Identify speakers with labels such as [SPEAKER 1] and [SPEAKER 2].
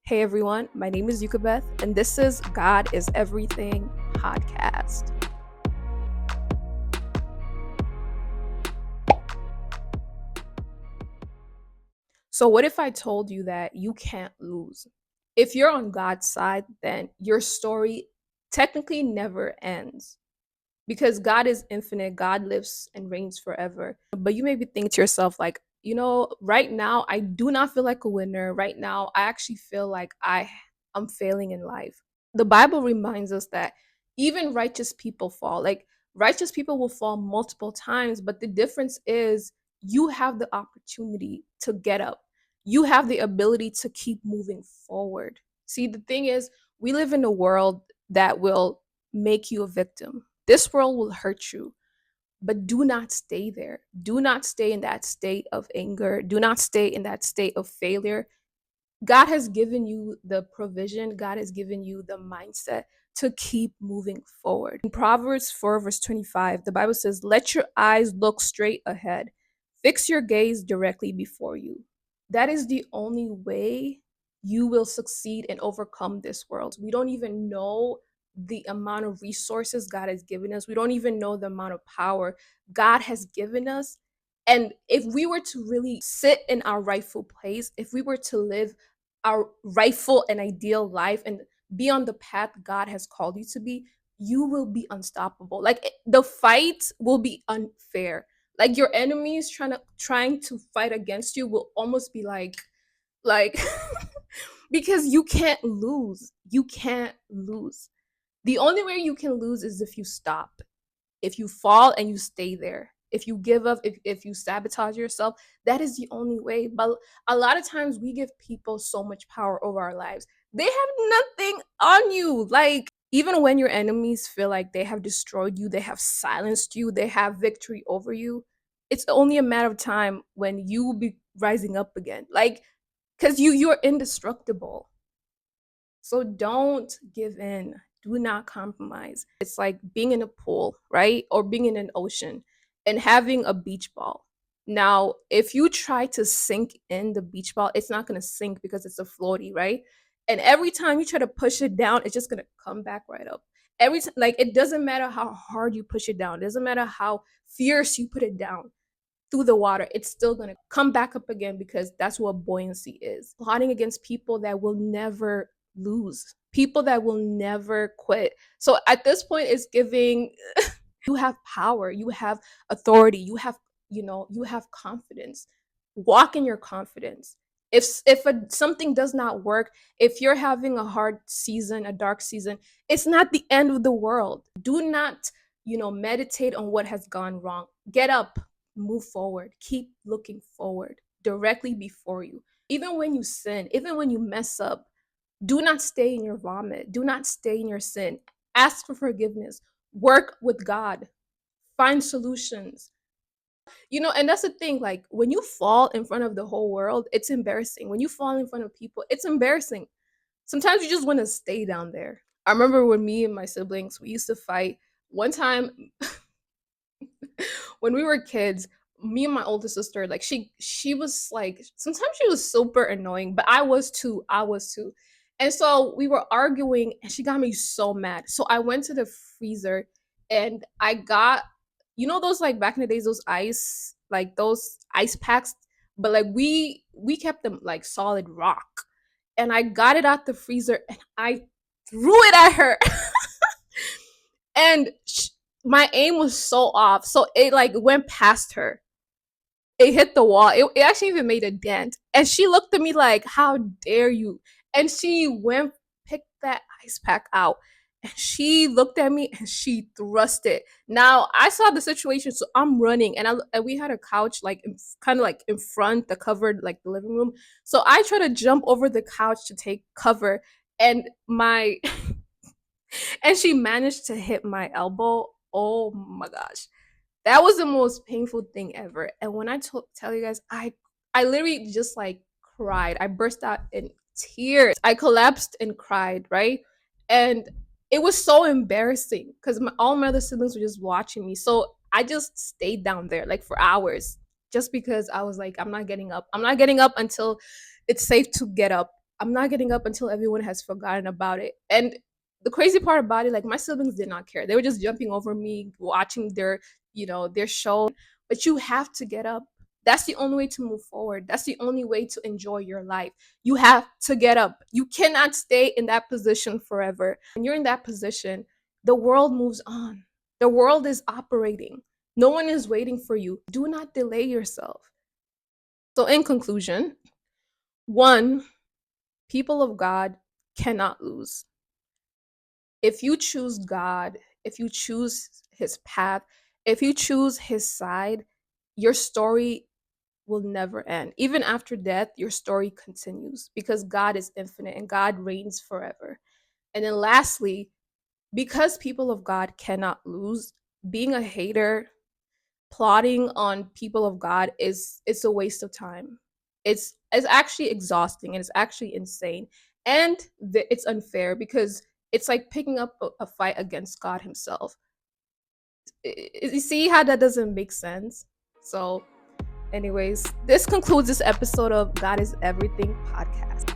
[SPEAKER 1] Hey everyone, my name is Yukabeth, and this is God is Everything podcast. So, what if I told you that you can't lose? If you're on God's side, then your story technically never ends because God is infinite, God lives and reigns forever. But you may be thinking to yourself, like, right now, I do not feel like a winner. Right now, I actually feel like I'm failing in life. The Bible reminds us that even righteous people fall. Like righteous people will fall multiple times, but the difference is you have the opportunity to get up. You have the ability to keep moving forward. See, the thing is, we live in a world that will make you a victim. This world will hurt you, but do not stay there. Do not stay in that state of anger. Do not stay in that state of failure. God has given you the provision, God has given you the mindset to keep moving forward. In Proverbs 4, verse 25, the Bible says, "Let your eyes look straight ahead, fix your gaze directly before you." That is the only way you will succeed and overcome this world. We don't even know the amount of resources God has given us, we don't even know the amount of power God has given us. And if we were to really sit in our rightful place, if we were to live our rightful and ideal life and be on the path God has called you to be, you will be unstoppable. Like the fight will be unfair. Like your enemies trying to fight against you will almost be like because you can't lose. You can't lose. The only way you can lose is if you stop, if you fall and you stay there, if you give up, if you sabotage yourself. That is the only way. But a lot of times we give people so much power over our lives, they have nothing on you. Like even when your enemies feel like they have destroyed you, they have silenced you, they have victory over you, it's only a matter of time when you will be rising up again, like because you're indestructible. So don't give in. Do not compromise. It's like being in a pool, right? Or being in an ocean and having a beach ball. Now, if you try to sink in the beach ball, it's not going to sink because it's a floaty, right? And every time you try to push it down, it's just going to come back right up. Every time, like it doesn't matter how hard you push it down. It doesn't matter how fierce you put it down through the water, it's still going to come back up again because that's what buoyancy is. Plotting against people that will never lose, people that will never quit. So at this point, it's giving you have power, you have authority, you have confidence. Walk in your confidence. Something does not work, if you're having a hard season, a dark season, it's not the end of the world. Do not, meditate on what has gone wrong. Get up, move forward, keep looking forward directly before you. Even when you sin, even when you mess up, do not stay in your vomit, do not stay in your sin. Ask for forgiveness, work with God, find solutions. And that's the thing, like when you fall in front of the whole world, it's embarrassing. When you fall in front of people, it's embarrassing. Sometimes you just want to stay down there. I remember when me and my siblings, we used to fight. One time when we were kids, me and my older sister, like she was like, sometimes she was super annoying, but I was too. And so we were arguing and she got me so mad. So I went to the freezer and I got, those, like back in the days, those ice packs, but like we kept them like solid rock. And I got it out the freezer and I threw it at her. And my aim was so off, so it like went past her. It hit the wall. It actually even made a dent. And she looked at me like, "How dare you?" And she went, picked that ice pack out, and she looked at me and she thrust it. Now I saw the situation, so I'm running, and we had a couch like kind of like in front, the covered like the living room. So I try to jump over the couch to take cover, and my and she managed to hit my elbow. Oh my gosh. That was the most painful thing ever. And when tell you guys, I literally just like cried. I burst out in tears. I collapsed and cried, right? And it was so embarrassing because all my other siblings were just watching me. So I just stayed down there like for hours just because I was like, I'm not getting up. I'm not getting up until it's safe to get up. I'm not getting up until everyone has forgotten about it. And the crazy part about it, like my siblings did not care. They were just jumping over me, watching their show. But you have to get up. That's the only way to move forward. That's the only way to enjoy your life. You have to get up. You cannot stay in that position forever. When you're in that position, the world moves on. The world is operating. No one is waiting for you. Do not delay yourself. So, in conclusion, one, people of God cannot lose. If you choose God, if you choose his path, if you choose his side, your story will never end. Even after death, your story continues because God is infinite and God reigns forever. And then lastly, because people of God cannot lose, being a hater, plotting on people of God is it's a waste of time. It's actually exhausting and it's actually insane. And it's unfair because it's like picking up a fight against God himself. You see how that doesn't make sense? So anyways, this concludes this episode of God is Everything podcast.